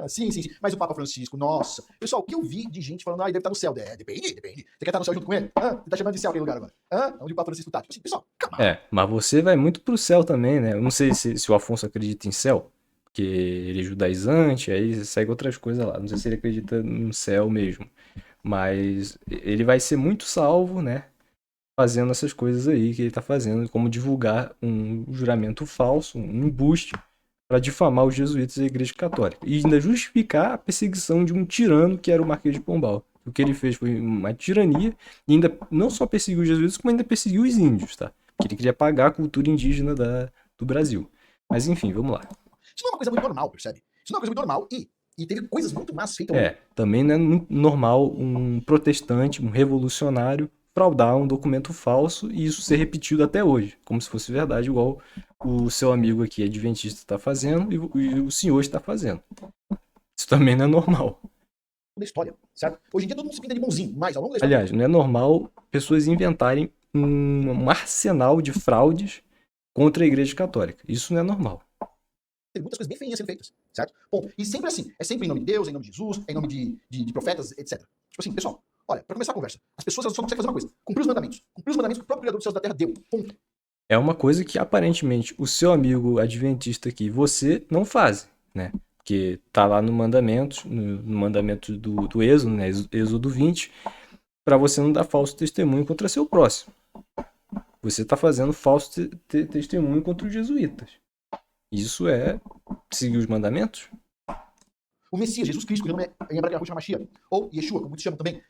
sim. Mas o Papa Francisco, nossa. Pessoal, o que eu vi de gente falando, ele deve estar no céu. Depende. Você quer estar no céu junto com ele? Você tá chamando de céu aquele lugar agora? Onde o Papa Francisco tá? Tipo assim, pessoal, calma. Mas você vai muito pro céu também, né? Eu não sei se o Afonso acredita em céu, porque ele é judaizante, aí segue outras coisas lá. Não sei se ele acredita no céu mesmo. Mas ele vai ser muito salvo, né? Fazendo essas coisas aí que ele tá fazendo, como divulgar um juramento falso, um embuste, para difamar os jesuítas e a Igreja Católica. E ainda justificar a perseguição de um tirano que era o Marquês de Pombal. O que ele fez foi uma tirania, e ainda não só perseguiu os jesuítas, como ainda perseguiu os índios, tá? Porque ele queria apagar a cultura indígena do Brasil. Mas enfim, vamos lá. Isso não é uma coisa muito normal, percebe? Isso não é uma coisa muito normal e teve coisas muito más feitas. Também não é muito normal um protestante, um revolucionário, fraudar um documento falso e isso ser repetido até hoje, como se fosse verdade, igual o seu amigo aqui adventista está fazendo e o senhor está fazendo. Isso também não é normal. Da história, certo? Hoje em dia todo mundo se pinta de bonzinho, mas ao longo da história... Aliás, não é normal pessoas inventarem um arsenal de fraudes contra a Igreja Católica. Isso não é normal. Tem muitas coisas bem feinhas sendo feitas, certo? Bom, e sempre assim, é sempre em nome de Deus, em nome de Jesus, em nome de profetas, etc. Tipo assim, pessoal, olha, pra começar a conversa, as pessoas só conseguem fazer uma coisa, cumprir os mandamentos que o próprio Criador dos céus e da terra deu, ponto. É uma coisa que aparentemente o seu amigo adventista aqui, você não faz, né? Porque tá lá no mandamento do Êxodo, né? Êxodo 20, para você não dar falso testemunho contra seu próximo. Você tá fazendo falso testemunho contra os jesuítas. Isso é seguir os mandamentos? O Messias, Jesus Cristo, que o nome em hebraico é Yahushua Mashiach, ou Yeshua, como muitos chamam também,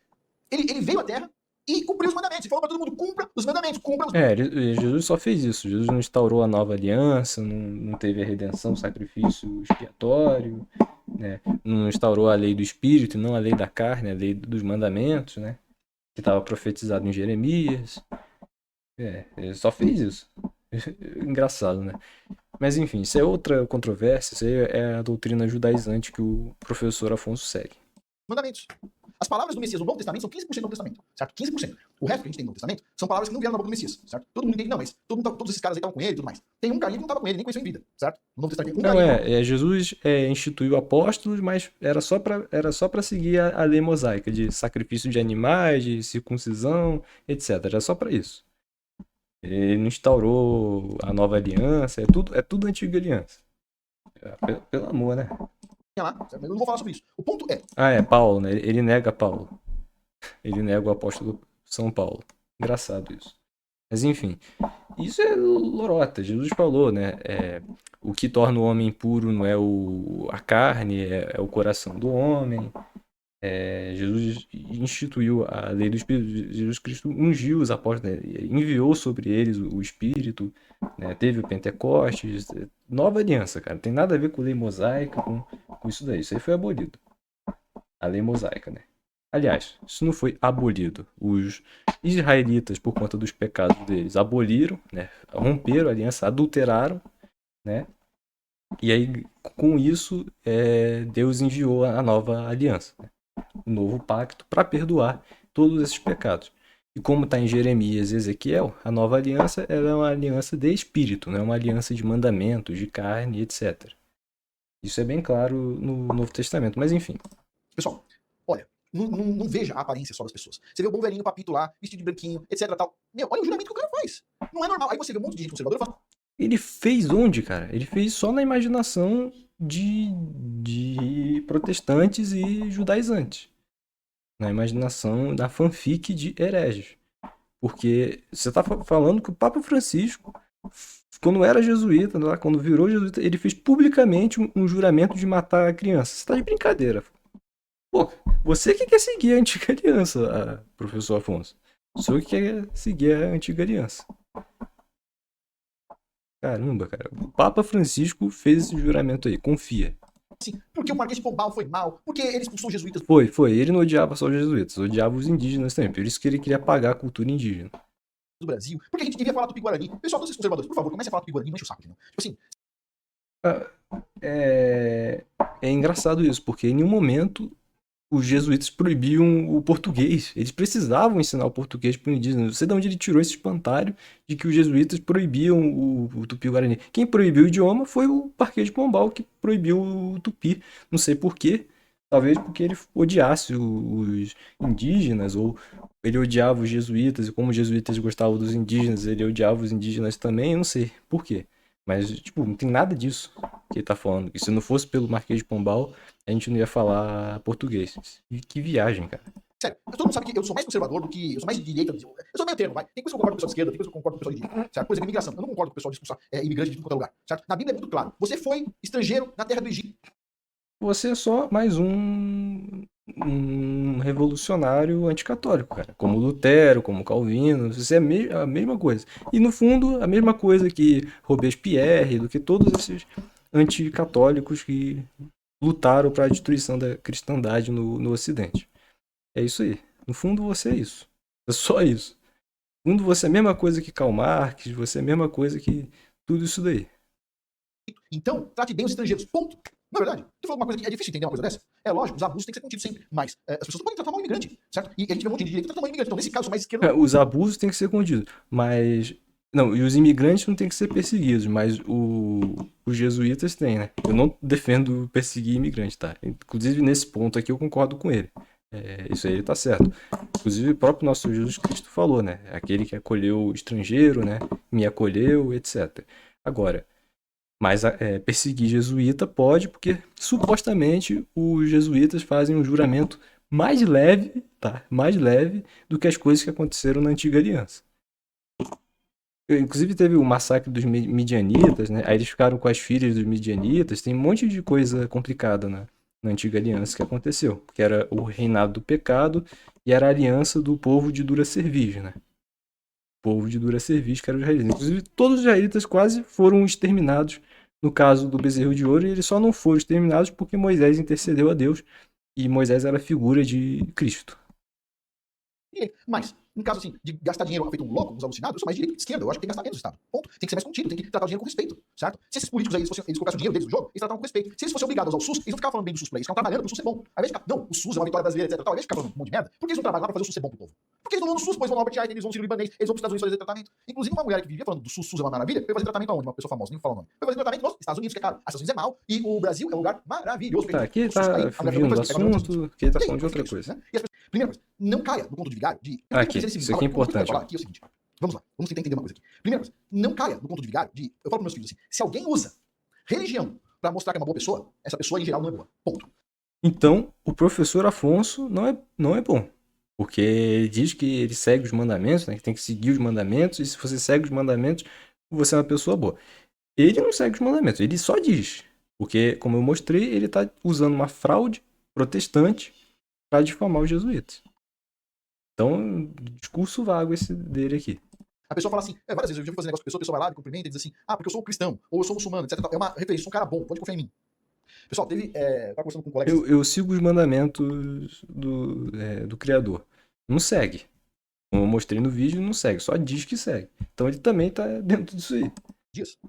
ele veio à Terra e cumpriu os mandamentos. Ele falou para todo mundo, cumpra os mandamentos, cumpra os mandamentos. Jesus só fez isso. Jesus não instaurou a nova aliança, não teve a redenção, o sacrifício expiatório, né? Não instaurou a lei do Espírito, não a lei da carne, a lei dos mandamentos, né? Que estava profetizado em Jeremias. Ele só fez isso. Engraçado, né? Mas enfim, isso é outra controvérsia, isso aí é a doutrina judaizante que o professor Afonso segue. Mandamentos. As palavras do Messias no Novo Testamento são 15% do Novo Testamento, certo? 15%. O resto que a gente tem no Novo Testamento são palavras que não vieram da boca do Messias, certo? Todo mundo entende, não, mas todos esses caras aí estavam com ele e tudo mais. Tem um carinha que não estava com ele, nem conheceu em vida, certo? No Novo Testamento. Jesus instituiu apóstolos, mas era só para seguir a lei mosaica de sacrifício de animais, de circuncisão, etc. Era só para isso. Ele não instaurou a nova aliança, é tudo antiga aliança. Pelo amor, né? Lá, eu não vou falar sobre isso. O ponto é... Paulo, né? Ele nega Paulo. Ele nega o apóstolo São Paulo. Engraçado isso. Mas enfim, isso é lorota. Jesus falou, né? O que torna o homem puro não é a carne, é o coração do homem. Jesus instituiu a lei do Espírito. Jesus Cristo ungiu os apóstolos, né? Enviou sobre eles o Espírito, né? Teve o Pentecostes, nova aliança, cara. Não tem nada a ver com lei mosaica, com isso daí. Isso aí foi abolido. A lei mosaica, né? Aliás, isso não foi abolido. Os israelitas, por conta dos pecados deles, aboliram, né? Romperam a aliança, adulteraram, né? E aí, com isso, Deus enviou a nova aliança, né? O novo pacto para perdoar todos esses pecados. E como está em Jeremias e Ezequiel, a nova aliança ela é uma aliança de espírito, não é uma aliança de mandamentos, de carne, etc. Isso é bem claro no Novo Testamento, mas enfim. Pessoal, olha, não veja a aparência só das pessoas. Você vê o bom velhinho papito lá, vestido de branquinho, etc. Tal. Olha o juramento que o cara faz. Não é normal. Aí você vê um monte de gente conservadora e fala... Ele fez onde, cara? Ele fez só na imaginação de protestantes e judaizantes. Na imaginação da fanfic de hereges. Porque você tá falando que o Papa Francisco, quando era jesuíta, quando virou jesuíta, ele fez publicamente um juramento de matar a criança. Você tá de brincadeira. Pô, você que quer seguir a antiga aliança, professor Afonso. O senhor que quer seguir a antiga aliança. Caramba, cara. O Papa Francisco fez esse juramento aí. Confia. Assim, porque o Marquês de Pombal foi mal, porque ele expulsou os jesuítas. Foi. Ele não odiava só os jesuítas, odiava os indígenas também. Por isso que ele queria apagar a cultura indígena. Do Brasil, porque a gente devia falar Tupi-Guarani. Pessoal, todos esses conservadores, por favor, comece a falar Tupi-Guarani, não enche o saco, entendeu? Tipo assim... É engraçado isso, porque em nenhum momento os jesuítas proibiam o português. Eles precisavam ensinar o português para o indígena. Não sei de onde ele tirou esse espantalho de que os jesuítas proibiam o Tupi-Guarani. Quem proibiu o idioma foi o Marquês de Pombal, que proibiu o Tupi. Não sei por quê. Talvez porque ele odiasse os indígenas, ou ele odiava os jesuítas, e como os jesuítas gostavam dos indígenas, ele odiava os indígenas também. Eu não sei por quê. Mas, tipo, não tem nada disso que ele tá falando. E se não fosse pelo Marquês de Pombal, a gente não ia falar português. E que viagem, cara. Sério, todo mundo sabe que eu sou mais conservador do que. Eu sou mais de direita. Eu sou meio termo, vai. Tem coisa que eu concordo com o pessoal de esquerda, tem coisa que eu concordo com o pessoal de direita. Certo? Por exemplo, imigração. Eu não concordo com o pessoal de expulsar imigrante de tudo quanto é lugar. Certo? Na Bíblia é muito claro. Você foi estrangeiro na terra do Egito. Você é só mais um revolucionário anticatólico, cara. Como Lutero, como Calvino, você é a mesma coisa. E no fundo, a mesma coisa que Robespierre, do que todos esses anticatólicos que lutaram para a destruição da cristandade no Ocidente. É isso aí. No fundo, você é isso. É só isso. No fundo, você é a mesma coisa que Karl Marx, você é a mesma coisa que tudo isso daí. Então, trate bem os estrangeiros. Ponto. Não é verdade? Tu falou uma coisa que é difícil entender uma coisa dessa? É lógico, os abusos têm que ser contidos sempre. Mas as pessoas não podem tratar mal o imigrante, certo? E a gente vê um monte de direita tratando mal o imigrante. Então, nesse caso, eu sou mais esquerda. Os abusos têm que ser contidos. Mas. Não, e os imigrantes não têm que ser perseguidos, mas os jesuítas têm, né? Eu não defendo perseguir imigrantes, tá? Inclusive, nesse ponto aqui, eu concordo com ele. Isso aí ele tá certo. Inclusive, o próprio nosso Jesus Cristo falou, né? Aquele que acolheu o estrangeiro, né? Me acolheu, etc. Agora, mas perseguir jesuíta pode, porque supostamente os jesuítas fazem um juramento mais leve, tá? Mais leve do que as coisas que aconteceram na Antiga Aliança. Inclusive teve o massacre dos midianitas, né? Aí eles ficaram com as filhas dos midianitas. Tem um monte de coisa complicada na Antiga Aliança que aconteceu. Que era o reinado do pecado e era a aliança do povo de dura cerviz, né? O povo de dura cerviz, que era os israelitas. Inclusive todos os israelitas quase foram exterminados no caso do bezerro de ouro. E eles só não foram exterminados porque Moisés intercedeu a Deus. E Moisés era a figura de Cristo. Mas, no caso assim, de gastar dinheiro feito um louco, uns alucinados, eu sou mais de direita que esquerda. Eu acho que tem que gastar menos no Estado. Ponto. Tem que ser mais contido, tem que tratar o dinheiro com respeito, certo? Se esses políticos aí, eles colocassem o dinheiro deles no jogo, eles tratavam com respeito. Se eles fossem obrigados a usar o SUS, eles não ficavam falando bem do SUS pra eles, ficavam trabalhando pro SUS ser bom. Ao invés de ficar, não, o SUS é uma vitória brasileira, etc. Ao invés de ficar falando um monte de merda, por que eles não trabalham lá pra fazer o SUS ser bom pro povo? Porque eles não vão no SUS, pois vão no Albert Einstein, eles vão no Sírio Libanês, eles vão pros Estados Unidos fazer tratamento. Inclusive, uma mulher que vivia falando do SUS, SUS é uma maravilha, foi fazer tratamento aonde? Uma pessoa famosa, nem vou falar o nome. Foi fazer tratamento nos Estados Unidos, que é caro. Os Estados Unidos é mal, e o Brasil é um lugar maravilhoso. Tá, aqui ele tá fugindo do assunto, que ele tá falando de outra coisa. Primeira coisa, não caia no conto de vigário de... Aqui, isso aqui é importante. Aqui é o seguinte, vamos lá, vamos tentar entender uma coisa aqui. Primeira coisa, não caia no conto de vigário de... Eu falo pros meus filhos assim, se alguém usa religião pra mostrar que é uma boa pessoa, essa pessoa em geral não é boa. Ponto. Então, o professor Afonso não é bom. Porque ele diz que ele segue os mandamentos, né? Que tem que seguir os mandamentos, e se você segue os mandamentos, você é uma pessoa boa. Ele não segue os mandamentos, ele só diz. Porque, como eu mostrei, ele está usando uma fraude protestante para difamar os jesuítas. Então, discurso vago esse dele aqui. A pessoa fala assim, várias vezes eu já fui fazer negócio com a pessoa vai lá, me cumprimenta e diz assim, porque eu sou cristão, ou eu sou muçulmano, etc. É uma referência, eu sou um cara bom, pode confiar em mim. Pessoal, teve, tava conversando com um colega... Eu sigo os mandamentos do Criador. Não segue. Como eu mostrei no vídeo, não segue, só diz que segue. Então ele também tá dentro disso aí.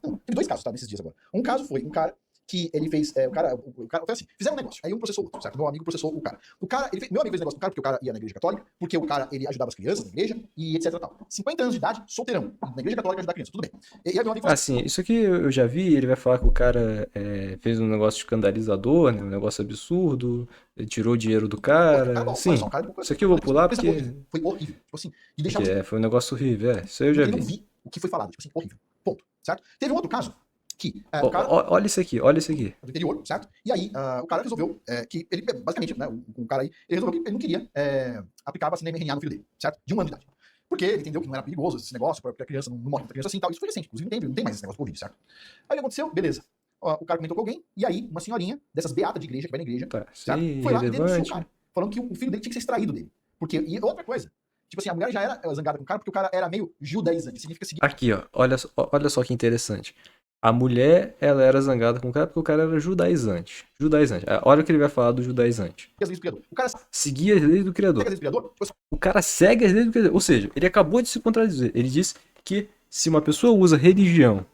Não, teve dois casos, tá, nesses dias agora. Um caso foi um cara que ele fez, o cara foi assim, fizeram um negócio, aí um processou o outro, certo? Meu amigo processou o cara. Meu amigo fez negócio com o cara porque o cara ia na igreja católica, porque o cara, ele ajudava as crianças na igreja, e etc tal. 50 anos de idade, solteirão, na igreja católica ajudar a criança, tudo bem. E aí meu amigo falou assim, isso aqui eu já vi, ele vai falar que o cara fez um negócio escandalizador, né, um negócio absurdo, ele tirou o dinheiro do cara, sim, isso aqui eu vou pular porque... Foi horrível, tipo assim, e deixava... foi um negócio horrível, isso aí eu já vi. Eu não vi o que foi falado, tipo assim, horrível, ponto, certo? Teve um outro caso, que o cara... Olha isso aqui. Do interior, certo? E aí, o cara resolveu que ele, basicamente, né, o cara aí, ele resolveu que ele não queria aplicar a vacina mRNA no filho dele, certo? De 1 ano de idade. Porque ele entendeu que não era perigoso esse negócio, porque a criança não morre da criança assim e tal. Isso foi recente, inclusive não tem mais esse negócio do Covid, certo? Aí o que aconteceu? Beleza. O cara comentou com alguém, e aí uma senhorinha, dessas beatas de igreja, que vai na igreja, certo? Foi lá e denunciou o cara, falando que o filho dele tinha que ser extraído dele. Porque, e outra coisa, tipo assim, a mulher já era zangada com o cara, porque o cara era meio judaizante, significa seguir... Aqui, ó, olha só que interessante. A mulher, ela era zangada com o cara porque o cara era judaizante. Olha o que ele vai falar do judaizante. O cara seguia as leis do Criador. O cara segue as leis do Criador. Ou seja, ele acabou de se contradizer. Ele disse que se uma pessoa usa religião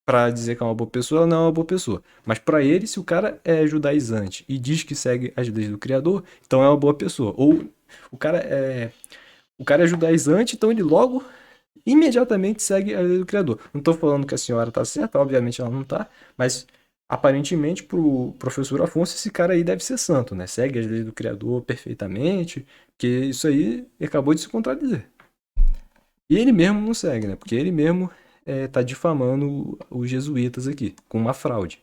pra dizer que é uma boa pessoa, ela não é uma boa pessoa. Mas pra ele, se o cara é judaizante e diz que segue as leis do Criador, então é uma boa pessoa. Ou o cara é judaizante, então ele logo imediatamente segue a lei do Criador. Não tô falando que a senhora tá certa, obviamente ela não tá, mas aparentemente pro professor Afonso esse cara aí deve ser santo, né? Segue as leis do Criador perfeitamente, porque isso aí acabou de se contradizer. E ele mesmo não segue, né? Porque ele mesmo tá difamando os jesuítas aqui, com uma fraude.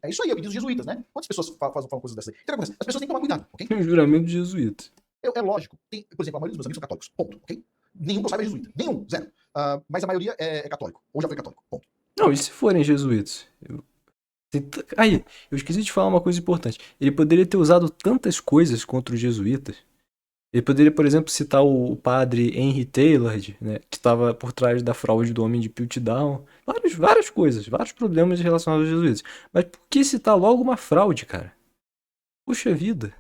É isso aí, é o pedido dos jesuítas, né? Quantas pessoas falam coisas dessas aí? Então, o que acontece? As pessoas têm que tomar cuidado, ok? Um juramento de jesuítas. É lógico. Tem, por exemplo, a maioria dos meus amigos são católicos. Ponto, ok? Nenhum que eu saiba é jesuíta. Nenhum, zero. Mas a maioria é católico. Ou já foi católico. Ponto. Não, e se forem jesuítas? Aí, eu esqueci de falar uma coisa importante. Ele poderia ter usado tantas coisas contra os jesuítas. Ele poderia, por exemplo, citar o padre Henry Taylor, né, que estava por trás da fraude do homem de Piltdown. Várias coisas, vários problemas relacionados aos jesuítas. Mas por que citar logo uma fraude, cara? Puxa vida.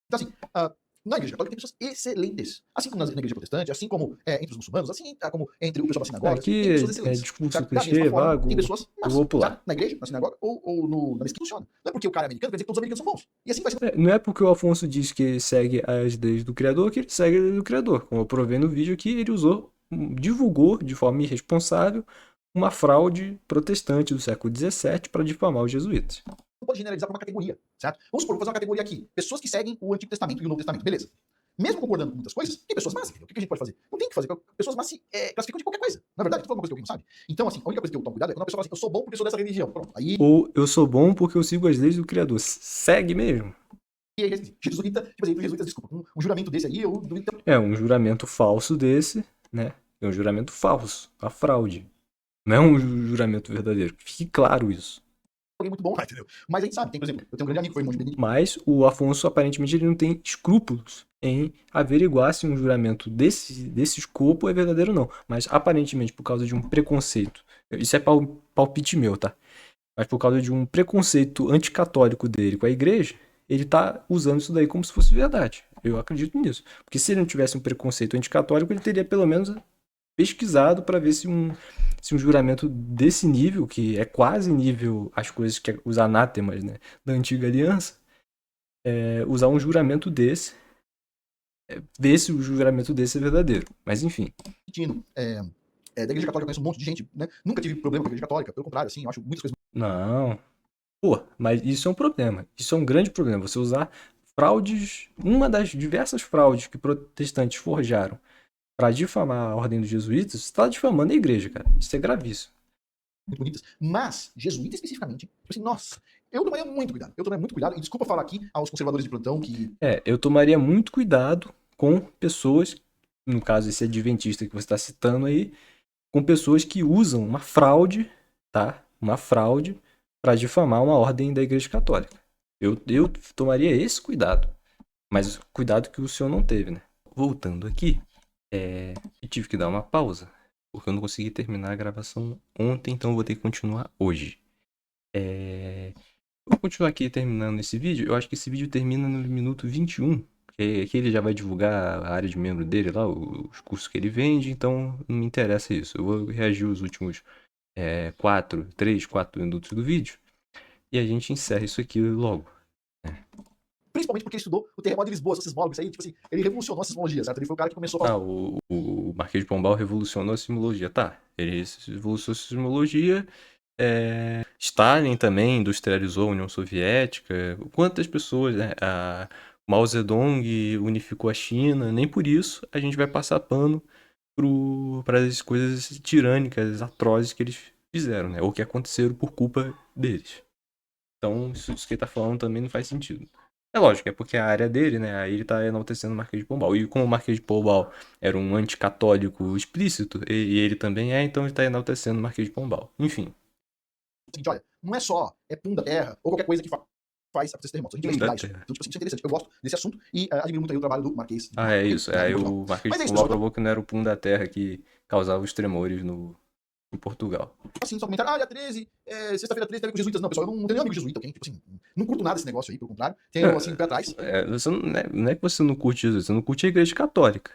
Então, assim, na igreja católica tem pessoas excelentes. Assim como na igreja protestante, assim como entre os muçulmanos, assim como entre o pessoal da sinagoga. Aqui tem pessoas é excelentes. discurso Da clichê, mesma forma, vago. tem pessoas Eu vou pular. sabe? Na igreja, na sinagoga ou na mesquita funciona. Não é porque o cara é americano, quer dizer que todos os americanos são bons. E assim vai ser. Não é porque o Afonso diz que ele segue as leis do Criador que ele segue as leis do Criador. Como eu provei no vídeo aqui, ele divulgou de forma irresponsável uma fraude protestante do século XVII para difamar os jesuítas. Não pode generalizar para uma categoria, certo? Vamos supor, vou fazer uma categoria aqui. Pessoas que seguem o Antigo Testamento e o Novo Testamento, beleza. Mesmo concordando com muitas coisas, tem pessoas más, entendeu? O que a gente pode fazer? Não tem o que fazer. Pessoas más se classificam de qualquer coisa. Na verdade, eu tô falando uma coisa que alguém não sabe. Então, assim, a única coisa que eu tomo cuidado é quando a pessoa fala assim, eu sou bom porque eu sou dessa religião. Pronto. Aí, Ou eu sou bom porque eu sigo as leis do Criador. Segue mesmo. jesuíta, tipo assim, jesuítas, desculpa, um juramento desse aí, eu duvido. É um juramento falso desse, né? É um juramento falso, a fraude. Não é um juramento verdadeiro. Fique claro isso. Alguém muito bom lá, entendeu? Mas a gente sabe, tem, por exemplo, eu tenho um grande amigo que foi monge benedito. Mas o Afonso, aparentemente, ele não tem escrúpulos em averiguar se um juramento desse escopo é verdadeiro ou não. Mas, aparentemente, por causa de um preconceito, isso é palpite meu, tá? Mas por causa de um preconceito anticatólico dele com a igreja, ele tá usando isso daí como se fosse verdade. Eu acredito nisso. Porque se ele não tivesse um preconceito anticatólico, ele teria pelo menos pesquisado para ver se um juramento desse nível, que é quase nível as coisas que os anátemas, né, da antiga aliança, usar um juramento desse, ver se o juramento desse é verdadeiro. Mas enfim. Da igreja católica eu conheço um monte de gente, né? Nunca tive problema com a igreja católica, pelo contrário, assim, eu acho muitas coisas. Não. Pô, mas isso é um problema. Isso é um grande problema. Você usar fraudes, uma das diversas fraudes que protestantes forjaram para difamar a ordem dos jesuítas, você está difamando a igreja, cara. Isso é gravíssimo. Muito bonitas, mas jesuíta especificamente, tipo assim, nossa, eu tomaria muito cuidado. E desculpa falar aqui aos conservadores de plantão que. Eu tomaria muito cuidado com pessoas, no caso esse adventista que você está citando aí, com pessoas que usam uma fraude, tá? Uma fraude para difamar uma ordem da Igreja Católica. Eu tomaria esse cuidado. Mas cuidado que o senhor não teve, né? Voltando aqui, eu tive que dar uma pausa, porque eu não consegui terminar a gravação ontem, então eu vou ter que continuar hoje. Vou continuar aqui terminando esse vídeo. Eu acho que esse vídeo termina no minuto 21. Que ele já vai divulgar a área de membro dele lá, os cursos que ele vende, então não me interessa isso. Eu vou reagir os últimos 3, 4 minutos do vídeo e a gente encerra isso aqui logo. Principalmente porque ele estudou o terremoto de Lisboa, esses sismólogos aí, tipo assim, ele revolucionou a sismologia, certo? Ele foi o cara que começou a falar. O Marquês de Pombal revolucionou a sismologia. Tá, ele revolucionou a sismologia. Stalin também industrializou a União Soviética. Quantas pessoas, né? Mao Zedong unificou a China. Nem por isso a gente vai passar pano para as coisas tirânicas, atrozes que eles fizeram, né? Ou que aconteceram por culpa deles. Então, isso que ele tá falando também não faz sentido. É lógico, é porque a área dele, né? Aí ele tá enaltecendo o Marquês de Pombal. E como o Marquês de Pombal era um anticatólico explícito, e ele também então ele tá enaltecendo o Marquês de Pombal. Enfim. Seguinte, olha, não é só pum da terra ou qualquer coisa que faz acontecer terremotos. A gente vai estudar isso. Então, tipo assim, isso é interessante. Eu gosto desse assunto e admiro muito aí o trabalho do Marquês. É isso. Aí o Marquês de Pombal provou que não era o pum da terra que causava os tremores em Portugal. Assim, só comentário, dia 13, sexta-feira 13 teve com os jesuítas. Não, pessoal, eu não tenho nenhum amigo jesuíta, ok? Tipo assim, não curto nada desse negócio aí, pelo contrário. Tenho, assim, um pé atrás. Não é que você não curte Jesus, você não curte a igreja católica.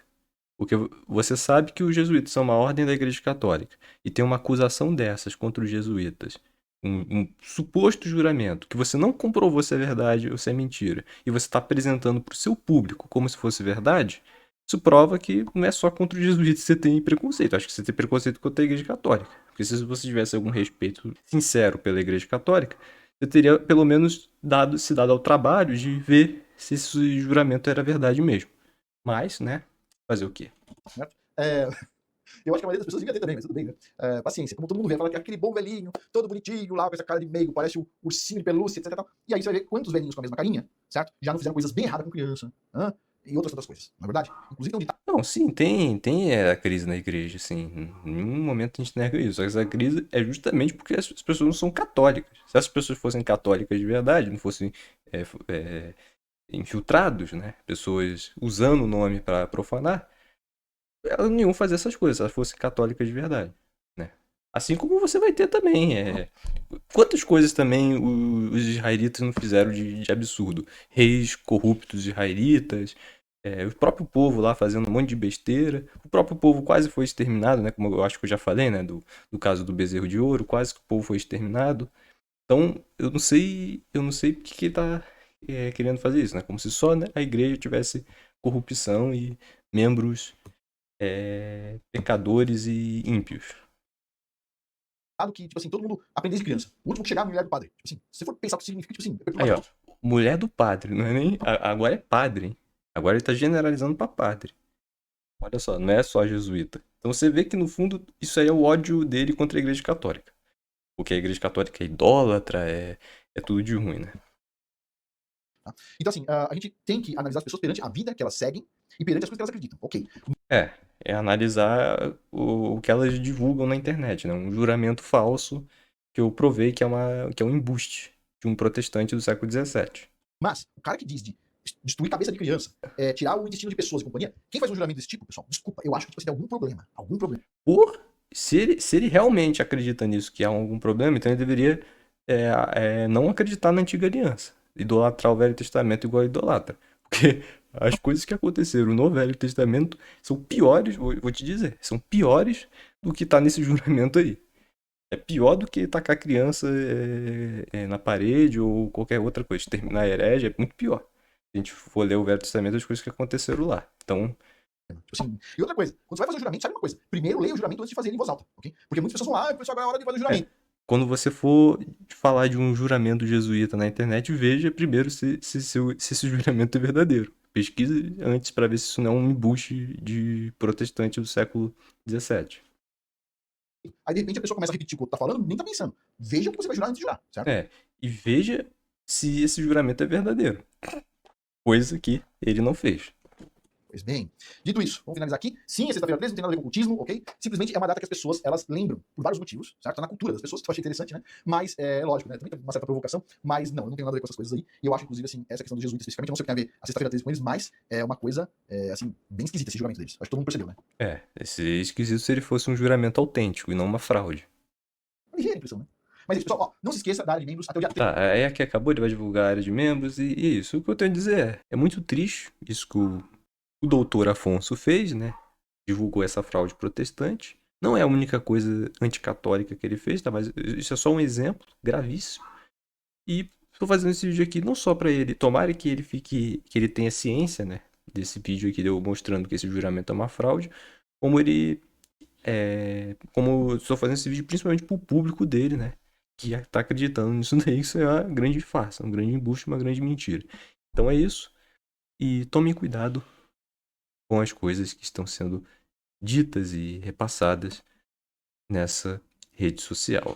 Porque você sabe que os jesuítas são uma ordem da Igreja Católica e tem uma acusação dessas contra os jesuítas, um suposto juramento que você não comprovou se é verdade ou se é mentira, e você está apresentando para o seu público como se fosse verdade, isso prova que não é só contra os jesuítas que você tem preconceito. Acho que você tem preconceito contra a Igreja Católica. Porque se você tivesse algum respeito sincero pela Igreja Católica, você teria pelo menos se dado ao trabalho de ver se esse juramento era verdade mesmo. Mas, né? Fazer o quê? Certo? Eu acho que a maioria das pessoas devia ter também, mas tudo bem, né? Paciência, como todo mundo vê, fala que aquele bom velhinho, todo bonitinho lá, com essa cara de meigo, parece o ursinho de pelúcia, etc. Tal. E aí você vai ver quantos velhinhos com a mesma carinha, certo? Já não fizeram coisas bem erradas com criança, e outras coisas, na verdade. Inclusive tem um ditado. Não, sim, tem a crise na igreja, assim. Em nenhum momento a gente nega isso. Só que essa crise é justamente porque as pessoas não são católicas. Se as pessoas fossem católicas de verdade, não fossem infiltrados, né? Pessoas usando o nome para profanar, elas não iam fazer essas coisas, se elas fossem católicas de verdade, né? Assim como você vai ter também. Quantas coisas também os israelitas não fizeram de absurdo? Reis corruptos israelitas, o próprio povo lá fazendo um monte de besteira. O próprio povo quase foi exterminado, né? Como eu acho que eu já falei, né? Do caso do bezerro de ouro, quase que o povo foi exterminado. Então, eu não sei o que ele tá querendo fazer isso, né? Como se só, né, a igreja tivesse corrupção e membros pecadores e ímpios. Que, tipo assim, todo mundo aprende desde criança. O último que chegar é a mulher do padre. Tipo assim, se você for pensar o que significa, tipo assim, é Aí, ó, perturbador. mulher do padre, não é nem. Agora é padre, hein? Agora ele tá generalizando pra padre. Olha só, não é só jesuíta. Então você vê que no fundo isso aí é o ódio dele contra a Igreja Católica. Porque a Igreja Católica é idólatra, é tudo de ruim, né? Tá? Então, assim, a gente tem que analisar as pessoas perante a vida que elas seguem e perante as coisas que elas acreditam. Ok. É analisar o que elas divulgam na internet, né? Um juramento falso que eu provei que é um embuste de um protestante do século XVII. Mas, o cara que diz de destruir cabeça de criança, tirar o intestino de pessoas e companhia, quem faz um juramento desse tipo, pessoal, desculpa, eu acho que tipo, assim, tem algum problema. Algum problema. Se ele realmente acredita nisso, que há algum problema, então ele deveria não acreditar na antiga aliança. Idolatrar o Velho Testamento igual idolatra. Porque as coisas que aconteceram no Velho Testamento são piores, vou te dizer, são piores do que tá nesse juramento aí. É pior do que tacar criança na parede ou qualquer outra coisa. Terminar herege é muito pior. Se a gente for ler o Velho Testamento, as coisas que aconteceram lá. Então, Tipo assim, e outra coisa, quando você vai fazer o juramento, sabe uma coisa? Primeiro leia o juramento antes de fazer ele em voz alta, ok? Porque muitas pessoas vão lá, pessoal, agora é hora de fazer o juramento. quando você for falar de um juramento jesuíta na internet, veja primeiro se esse juramento é verdadeiro. Pesquise antes para ver se isso não é um embuste de protestante do século XVII. Aí, de repente, a pessoa começa a repetir o que o outro tá falando, nem tá pensando. Veja o que você vai jurar antes de jurar, certo? E veja se esse juramento é verdadeiro. Coisa que ele não fez. Pois bem, dito isso, vamos finalizar aqui. Sim, é sexta-feira 13, não tem nada a ver com ocultismo, ok? Simplesmente é uma data que as pessoas, elas lembram por vários motivos, certo? Tá na cultura das pessoas, que eu achei interessante, né? Mas, lógico, né? Também tem uma certa provocação, mas não tem nada a ver com essas coisas aí. E eu acho, inclusive, assim, essa questão dos jesuítas, especificamente, eu não sei o que tem a ver a sexta-feira 13 com eles, mas é uma coisa, assim, bem esquisita esse julgamento deles. Acho que todo mundo percebeu, né? Seria esquisito se ele fosse um juramento autêntico e não uma fraude. Uma ligeira impressão, né? Mas é isso, pessoal, ó, não se esqueça da área de membros até o dia 30. Tá, aí aqui acabou, ele vai divulgar a área de membros e isso. O que eu tenho a dizer é muito triste isso que o doutor Afonso fez, né? Divulgou essa fraude protestante. Não é a única coisa anticatólica que ele fez, tá? Mas isso é só um exemplo gravíssimo. E estou fazendo esse vídeo aqui não só para ele, tomara que ele tenha ciência, né? Desse vídeo aqui eu mostrando que esse juramento é uma fraude, como como estou fazendo esse vídeo principalmente para o público dele, né? Que está acreditando nisso daí, que isso é uma grande farsa, um grande embuste, uma grande mentira. Então é isso. E tomem cuidado com as coisas que estão sendo ditas e repassadas nessa rede social.